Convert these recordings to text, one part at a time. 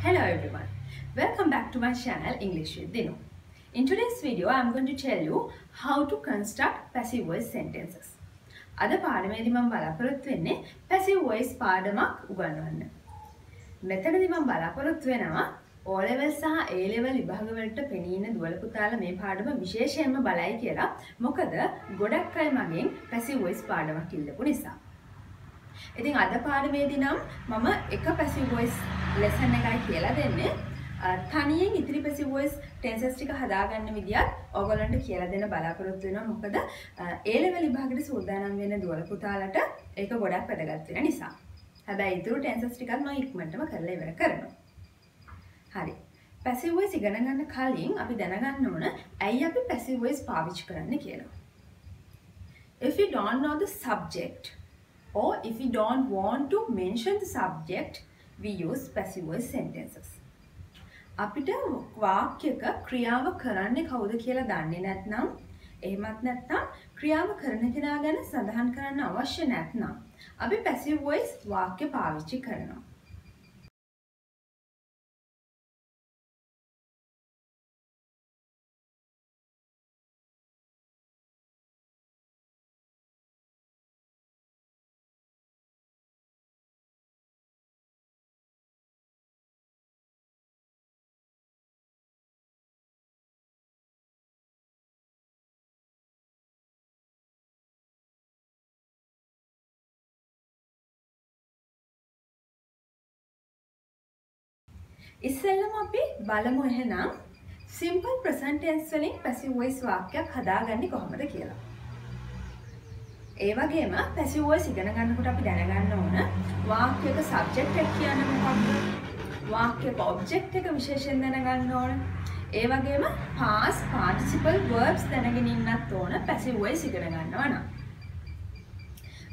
Hello everyone, welcome back to my channel English with Dinu. In today's video, I am going to tell you how to construct passive voice sentences. අද පාඩමේදී මම බලාපොරොත්තු වෙන්නේ passive voice පාඩමක් උගන්වන්න. මෙතනදී මම බලාපොරොත්තු වෙනවා O level සහ A level විභාග වලට පෙනී ඉන්න දුවල පුතාලා මේ පාඩම විශේෂයෙන්ම බලයි කියලා. මොකද ගොඩක් අය මගෙන් passive voice පාඩමක් ඉල්ලපු නිසා. ඉතින් අද පාඩමේදී නම් මම එක passive voice lesson එකයි කියලා දෙන්නේ. තනියෙන් ඉතිරි passive voice tenses ටික හදාගන්න විදියත් ඔයගොල්ලන්ට කියලා දෙන්න බලාපොරොත්තු වෙනවා. මොකද A level විභාගෙට සූදානම් වෙන දුවල පුතාලට ඒක ගොඩක් වැදගත් වෙන නිසා. හැබැයි ඉතුරු tenses ටිකත් මම ඉක්මනටම කරලා ඉවර කරනවා. හරි. passive voice ඉගෙන ගන්න කලින් අපි දැනගන්න ඕන ඇයි අපි passive voice පාවිච්චි කරන්නේ කියලා. If you don't know the subject or if you don't want to mention the subject, we use passive voice sentences. අපිට වාක්‍යයක ක්‍රියාව කරන්නේ කවුද කියලා දන්නේ නැත්නම් එහෙමත් නැත්නම් ක්‍රියාව කරන කෙනා ගැන සඳහන් කරන්න අවශ්‍ය නැත්නම් අපි passive voice වාක්‍ය පාවිච්චි කරනවා. ඉස්සෙල්ලම අපි බලමු එහෙනම් simple present tense වලින් passive voice වාක්‍යයක් හදාගන්නේ කොහොමද කියලා. ඒ වගේම passive voice ඉගෙන ගන්නකොට අපි දැනගන්න ඕන වාක්‍යයක subject එක කියන්නේ මොකක්ද? වාක්‍යයක object එක විශේෂයෙන් දැනගන්න ඕන. ඒ වගේම past participle verbs දැනගෙන ඉන්නත් ඕන passive voice ඉගෙන ගන්නවා නම්.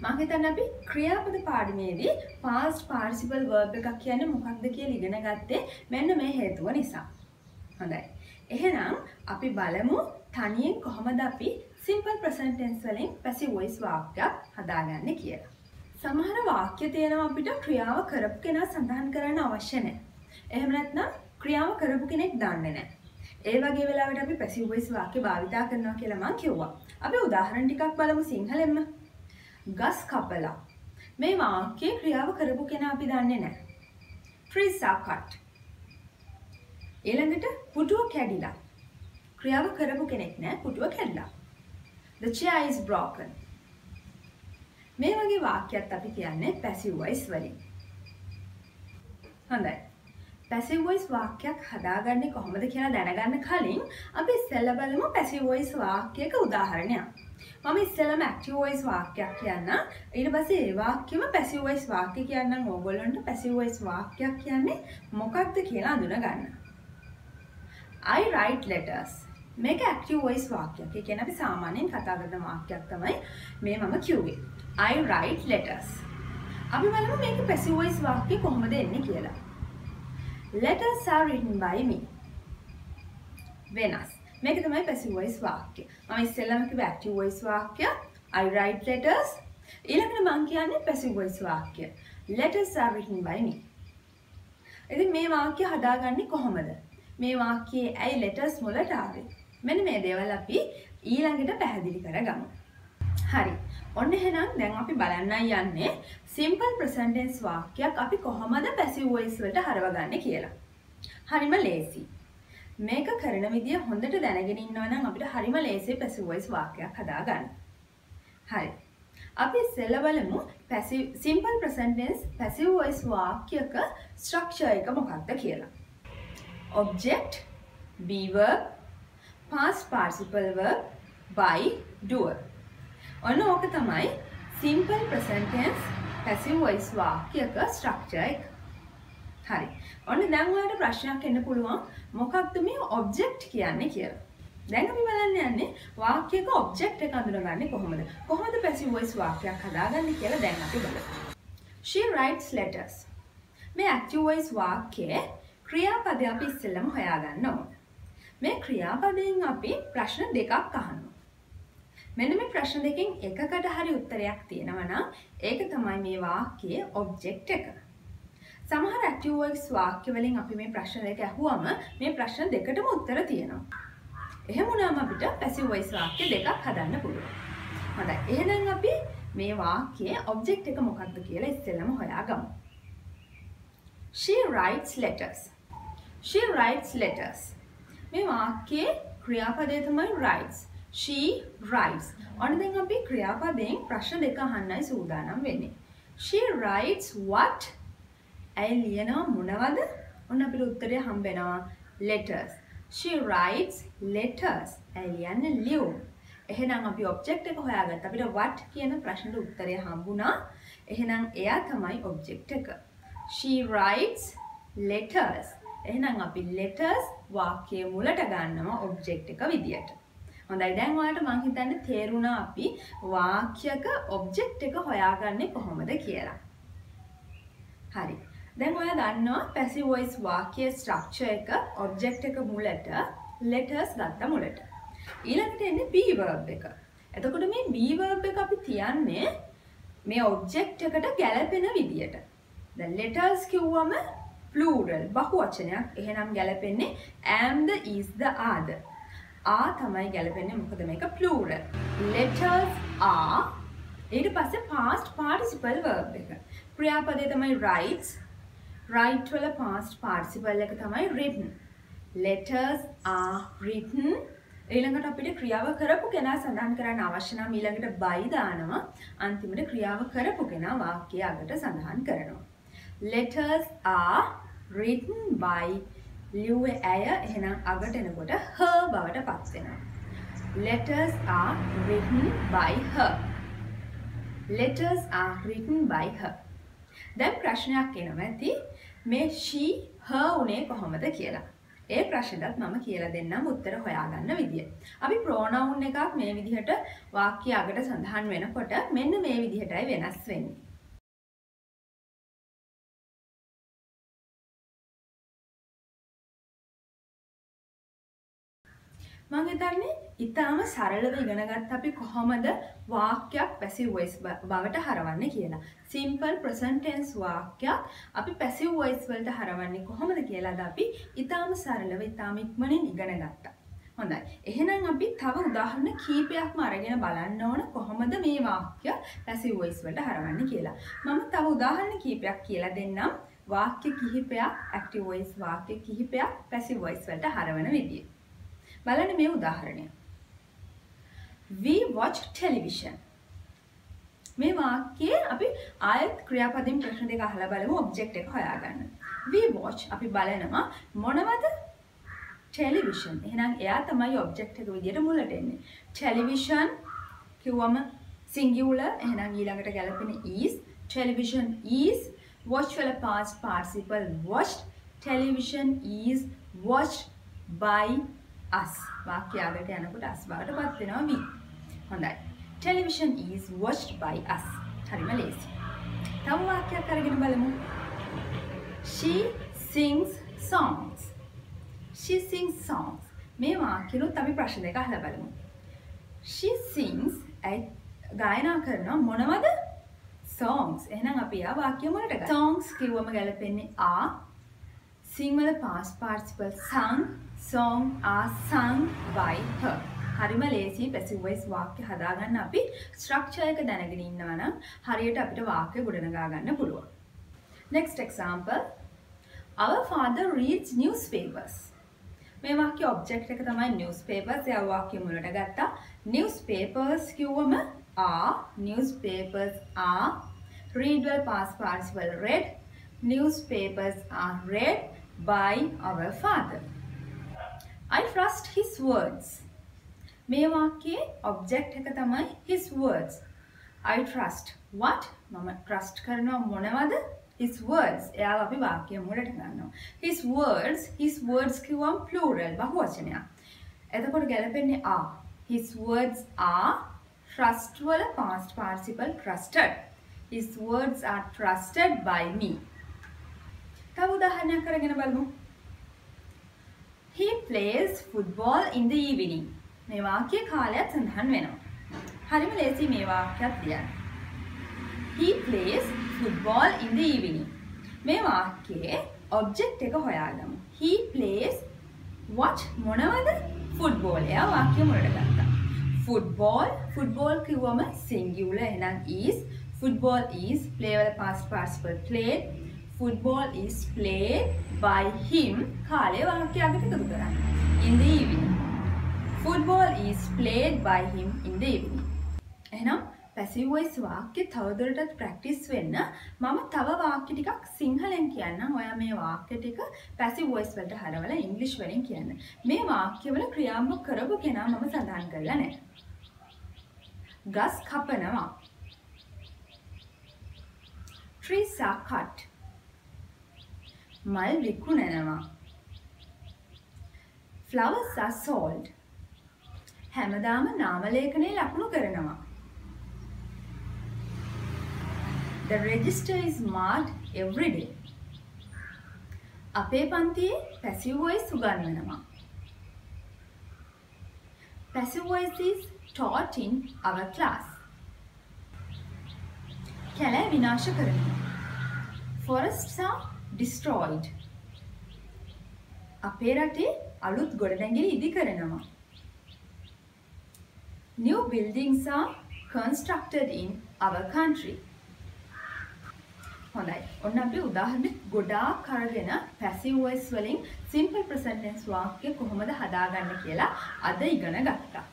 මම හිතන්නේ අපි ක්‍රියාපද පාඩමේදී past participle verb එකක් කියන්නේ මොකක්ද කියලා ඉගෙන ගත්තේ මෙන්න මේ හේතුව නිසා. හොඳයි. එහෙනම් අපි බලමු තනියෙන් කොහොමද අපි simple present tense වලින් passive voice වාක්‍යයක් හදාගන්නේ කියලා. සමහර වාක්‍ය තියෙනවා අපිට ක්‍රියාව කරපු කෙනා සඳහන් කරන්න අවශ්‍ය නැහැ. එහෙම නැත්නම් ක්‍රියාව කරපු කෙනෙක් දන්නේ නැහැ. ඒ වගේ වෙලාවට අපි passive voice වාක්‍ය භාවිතා කරනවා කියලා මම කිව්වා. අපි උදාහරණ ටිකක් බලමු සිංහලෙන්ම. ගස් කපලා. මේ වාක්‍යයේ ක්‍රියාව කරපු කෙනා අපි දන්නේ නැහැ. Trees are cut. ඊළඟට පුටුව කැඩිලා. ක්‍රියාව කරපු කෙනෙක් නැහැ, පුටුව කැඩිලා. The chair is broken. මේ වගේ වාක්‍යයක් අපි කියන්නේ passive voice වලින්. හොඳයි. passive voice වාක්‍යයක් හදාගන්නේ කොහොමද කියලා දැනගන්න කලින් අපි ඉස්සෙල්ලා බලමු passive voice වාක්‍යයක උදාහරණයක්. මම ඉස්සෙල්ලාම active voice වාක්‍යයක් කියන්නම්. ඊට පස්සේ ඒ වාක්‍යෙම passive voice වාක්‍ය කියන්නම්. ඕගොල්ලන්ට passive voice වාක්‍යයක් කියන්නේ මොකක්ද කියලා අඳුන ගන්න. I write letters. මේක active voice වාක්‍යයක්. ඒ කියන්නේ අපි සාමාන්‍යයෙන් කතා කරන වාක්‍යයක් තමයි මේ මම කිව්වේ. I write letters. අපි බලමු මේක passive voice වාක්‍ය කොහොමද එන්නේ කියලා. Letters are written by me. වෙනස්. මේක තමයි passive voice වාක්‍ය. මම ඉස්සෙල්ලාම කිව්ව active voice වාක්‍ය I write letters. ඊළඟට මම කියන්නේ passive voice වාක්‍ය. Letters are written by me. ඉතින් මේ වාක්‍ය හදාගන්නේ කොහොමද? මේ වාක්‍යයේ ඇයි letters මුලට ආවේ? මෙන්න මේ දේවල් අපි ඊළඟට පැහැදිලි කරගමු. හරි. ඔන්න එහෙනම් දැන් අපි බලන්නයි යන්නේ simple present tense වාක්‍යයක් අපි කොහොමද passive voice වලට හරවගන්නේ කියලා. හරිම ලේසි. මේක කරන විදිය හොඳට දැනගෙන ඉන්නවා නම් අපිට හරිම ලේසියි passive voice වාක්‍යයක් හදාගන්න. හරි. අපි ඉස්සෙල්ලා බලමු simple present tense passive voice වාක්‍යයක structure එක මොකක්ද කියලා. Object, be verb, past participle verb, by, doer. ඔන්න ඕක තමයි simple present tense passive voice වාක්‍යයක structure එක. හරි. ඔන්න දැන් ඔයාලට ප්‍රශ්නයක් එන්න පුළුවන් මොකක්ද මේ object කියන්නේ කියලා. දැන් අපි බලන්න යන්නේ වාක්‍යයක object එක අඳුනගන්නේ කොහොමද? කොහොමද passive voice වාක්‍යයක් හදාගන්නේ කියලා දැන් අපි බලමු. She writes letters. මේ active voice වාක්‍යයේ ක්‍රියාපදය අපි ඉස්සෙල්ලම හොයාගන්න ඕන. මේ ක්‍රියාපදයෙන් අපි ප්‍රශ්න දෙකක් අහනවා. මෙන්න මේ ප්‍රශ්න දෙකෙන් එකකට හරි උත්තරයක් තියෙනවා නම් ඒක තමයි මේ වාක්‍යයේ object එක. සමහර active voice වාක්‍ය වලින් අපි මේ ප්‍රශ්න දෙක අහුවම මේ ප්‍රශ්න දෙකටම උත්තර තියෙනවා. එහෙම වුණාම අපිට passive voice වාක්‍ය දෙකක් හදන්න පුළුවන්. හොඳයි. එහෙනම් අපි මේ වාක්‍යයේ object එක මොකක්ද කියලා ඉස්සෙල්ලම හොයාගමු. She writes letters. She writes letters. මේ වාක්‍යයේ ක්‍රියාපදය තමයි writes. She writes. ඔන්න දැන් අපි ක්‍රියාපදයෙන් ප්‍රශ්න දෙක අහන්නයි සූදානම් වෙන්නේ. She writes what? ඇයි ලියනවා මොනවද? ඔන්න අපිට උත්තරය හම්බ වෙනවා letters. She writes letters. ඇයි ලියන්නේ ලියුම්. එහෙනම් අපි object එක හොයාගත්තා. අපිට what කියන ප්‍රශ්නෙට උත්තරය හම්බුණා. එහෙනම් එයා තමයි object එක. She writes letters. එහෙනම් අපි letters වාක්‍යයේ මුලට ගන්නවා object එක විදියට. හොඳයි දැන් ඔයාලට මම හිතන්නේ තේරුණා අපි වාක්‍යයක object එක හොයාගන්නේ කොහොමද කියලා. හරි. දැන් ඔයා දන්නවා passive voice වාක්‍යයේ structure එක object එක මුලට letters ගත්ත මුලට. ඊළඟට එන්නේ be verb එක. එතකොට මේ be verb එක අපි තියන්නේ මේ object එකට ගැලපෙන විදියට. දැන් letters කිව්වම plural බහුවචනයක්. එහෙනම් ගැලපෙන්නේ am the is the are the. are තමයි ගැලපෙන්නේ මොකද මේක plural. letters are ඊට පස්සේ past participle verb එක. ක්‍රියාපදේ තමයි writes. write වල past participle එක තමයි written. letters are written. ඊළඟට අපිට ක්‍රියාව කරපු කෙනා සඳහන් කරන්න අවශ්‍ය නම් ඊළඟට by දානවා. අන්තිමට ක්‍රියාව කරපු කෙනා වාක්‍යය අගට සඳහන් කරනවා. letters are written by ලිව්වේ ඇය එහෙනම් අගට එනකොට her බවට පත් වෙනවා. letters are written by her. letters are written by her. දැන් ප්‍රශ්නයක් එනවා ඇති මේ she her උනේ කොහොමද කියලා. ඒ ප්‍රශ්නෙටත් මම කියලා දෙන්නම් උත්තර හොයාගන්න විදිය. අපි pronoun එකක් මේ විදිහට වාක්‍ය අගට සඳහන් වෙනකොට මෙන්න මේ විදිහටයි වෙනස් වෙන්නේ. මම හිතන්නේ ඊටාම සරලව ඉගෙන ගත්ත අපි කොහොමද වාක්‍යයක් passive voice බවට හරවන්නේ කියලා. simple present tense වාක්‍යයක් අපි passive voice වලට හරවන්නේ කොහොමද කියලාද අපි ඊටාම සරලව ඊටාම ඉක්මනින් ඉගෙන ගත්තා. හොඳයි. එහෙනම් අපි තව උදාහරණ කීපයක්ම අරගෙන බලන්න ඕන කොහොමද මේ වාක්‍ය passive voice වලට හරවන්නේ කියලා. මම තව උදාහරණ කීපයක් කියලා දෙන්නම්. වාක්‍ය කිහිපයක් active voice වාක්‍ය කිහිපයක් passive voice වලට හරවන විදිය. බලන්න මේ උදාහරණය. We watch television. මේ වාක්‍යයේ අපි ආයත් ක්‍රියාපදයෙන් ප්‍රශ්න දෙක අහලා බලමු object එක හොයාගන්න. We watch අපි බලනවා මොනවද? television. එහෙනම් එයා තමයි object එක විදියට මුලට එන්නේ. television කිව්වම singular එහෙනම් ඊළඟට ගැලපෙන is. television is watch වල past participle watched. television is watched by us. වාක්‍ය අගට යනකොට us බවට පත් වෙනවා we. හොඳයි. television is watched by us. හරිම ලේසි. තව වාක්‍යයක් අරගෙන බලමු. She sings songs. She sings songs. මේ වාක්‍යෙලුත් අපි ප්‍රශ්න දෙක අහලා බලමු. She sings ගායනා කරනවා මොනවද? songs. එහෙනම් අපි ආ වාක්‍ය මොනට ගන්න? songs කිව්වම ගැලපෙන්නේ are. sing වල past participle sung. song are sung by her. හරිම ලේසි passive voice වාක්‍ය හදාගන්න අපි structure එක දැනගෙන ඉන්නවා නම් හරියට අපිට වාක්‍ය ගොඩනගා ගන්න පුළුවන්. Next example. Our father reads newspapers. මේ වාක්‍ය object එක තමයි newspapers. ඒ වාක්‍ය මුලට ගත්තා. newspapers කිව්වම are. newspapers are. read වල past participle read. newspapers are read by our father. I trust his words. මේ වාක්‍යයේ object එක තමයි his words. I trust what? මම trust කරනවා මොනවද? his words. එයාව අපි වාක්‍ය මුලට ගන්නවා. his words කිව්වම plural බහුවචනයක්. එතකොට ගැලපෙන්නේ are. his words are trust වල past participle trusted. his words are trusted by me. තව උදාහරණයක් අරගෙන බලමු. He plays football in the evening. මේ වාක්‍ය කාලයක් සඳහන් වෙනවා. හරිම ලේසි මේ වාක්‍යයක් ලියන්න. He plays football in the evening. මේ වාක්‍යයේ object එක හොයාගමු. He plays what මොනවද? football. එයා වාක්‍ය මොනට ගත්තා? football කිව්වම singular එහෙනම් is. football is play වල past participle played. football is played by him. කාලය වාක්‍යයකට එකතු කරන්න. in the evening. football is played by him in the evening. එහෙනම් passive voice වාක්‍ය තවදුරටත් ප්‍රැක්ටිස් වෙන්න මම තව වාක්‍ය ටිකක් සිංහලෙන් කියන්නම්. ඔයා මේ වාක්‍ය ටික passive voice වලට හරවලා ඉංග්‍රීසි වලින් කියන්න. මේ වාක්‍යවල ක්‍රියාත්මක කරපු කෙනා මම සඳහන් කරලා නැහැ. ගස් කපනවා. trees are cut. මල් විකුණනවා. flowers are sold. හැමදාම නාම ලේඛනයේ ලකුණු කරනවා. The register is marked every day. අපේ පන්තියේ passive voice උගන්වනවා. Passive voice is taught in our class. කැලෑ විනාශ කරනවා. Forests are destroyed. අපේ රටේ අලුත් ගොඩනැගිලි ඉදි කරනවා. New buildings are constructed in our country. හොඳයි. ඔන්න අපි උදාහරණ ගොඩාක් අරගෙන passive voice වලින් simple present tense වාක්‍ය කොහොමද හදාගන්න කියලා අද ඉගෙන ගත්තා.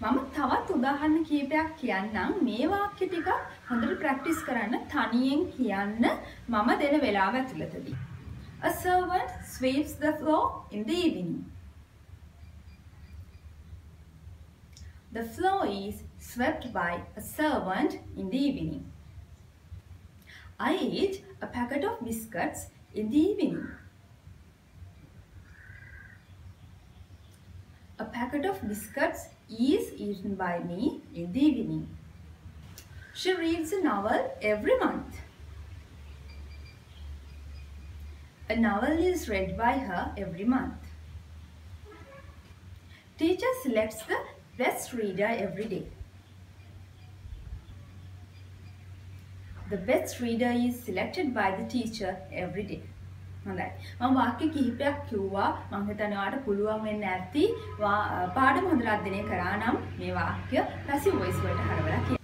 මම තවත් උදාහරණ කීපයක් කියන්නම්. මේ වාක්‍ය ටික හොඳට ප්‍රැක්ටිස් කරන්න තනියෙන් කියන්න මම දෙන වෙලාව ඇතුළතදී. A servant sweeps the floor in the evening. The floor is swept by a servant in the evening. I eat a packet of biscuits in the evening. A packet of biscuits is eaten by me in the evening. She reads a novel every month. A novel is read by her every month. Teacher selects the best reader every day. The best reader is selected by the teacher every day. හොඳයි. මම වාක්‍ය කිහිපයක් කිව්වා. මම හිතන්නේ ඔයාලට පුළුවන් වෙන්න ඇති පාඩම හොඳට අධ්‍යයනය කරා නම් මේ වාක්‍ය passive voice වලට හරවලා කියන්න.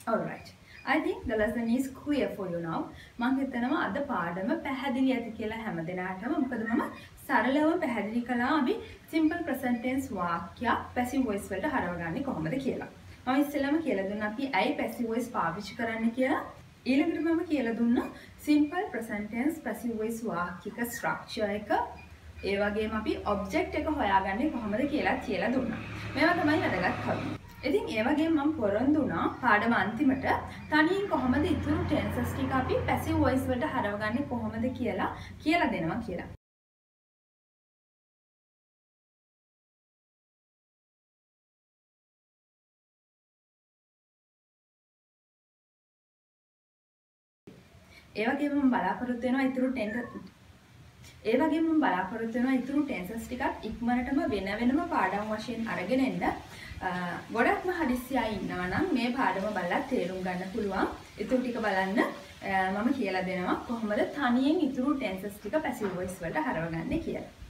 All right. I think the lesson is clear for you now. මම හිතනවා අද පාඩම පැහැදිලි ඇති කියලා හැමදෙනාටම. මොකද මම සරලව පැහැදිලි කළා අපි simple present tense වාක්‍ය passive voice වලට හරවගන්නේ කොහොමද කියලා. මම ඉස්සෙල්ලාම කියලා දුන්නා අපි ඇයි passive voice පාවිච්චි කරන්න කියලා. ඊළඟට මම කියලා දුන්නා simple present tense passive voice වාක්‍යක structure එක ඒ වගේම අපි object එක හොයාගන්නේ කොහොමද කියලා දුන්නා. මේවා තමයි වැදගත් කරුණු. ඉතින් ඒ වගේම මම පොරොන්දු වුණා පාඩම අන්තිමට තනියෙන් කොහොමද ඉතුරු tenses ටික අපි passive voice වලට හරවගන්නේ කොහොමද කියලා දෙනවා කියලා. ඒ වගේම මම බලාපොරොත්තු වෙනවා ඉතුරු tenses ටිකත් ඉක්මනටම වෙනම පාඩම් වශයෙන් අරගෙන එන්න. ගොඩක්ම හදිස්සියයි ඉන්නවා නම් මේ පාඩම බලලා තේරුම් ගන්න පුළුවන්. ඉතුරු ටික බලන්න මම කියලා දෙනවා කොහොමද තනියෙන් ඉතුරු tenses ටික passive voice වලට හරවගන්නේ කියලා.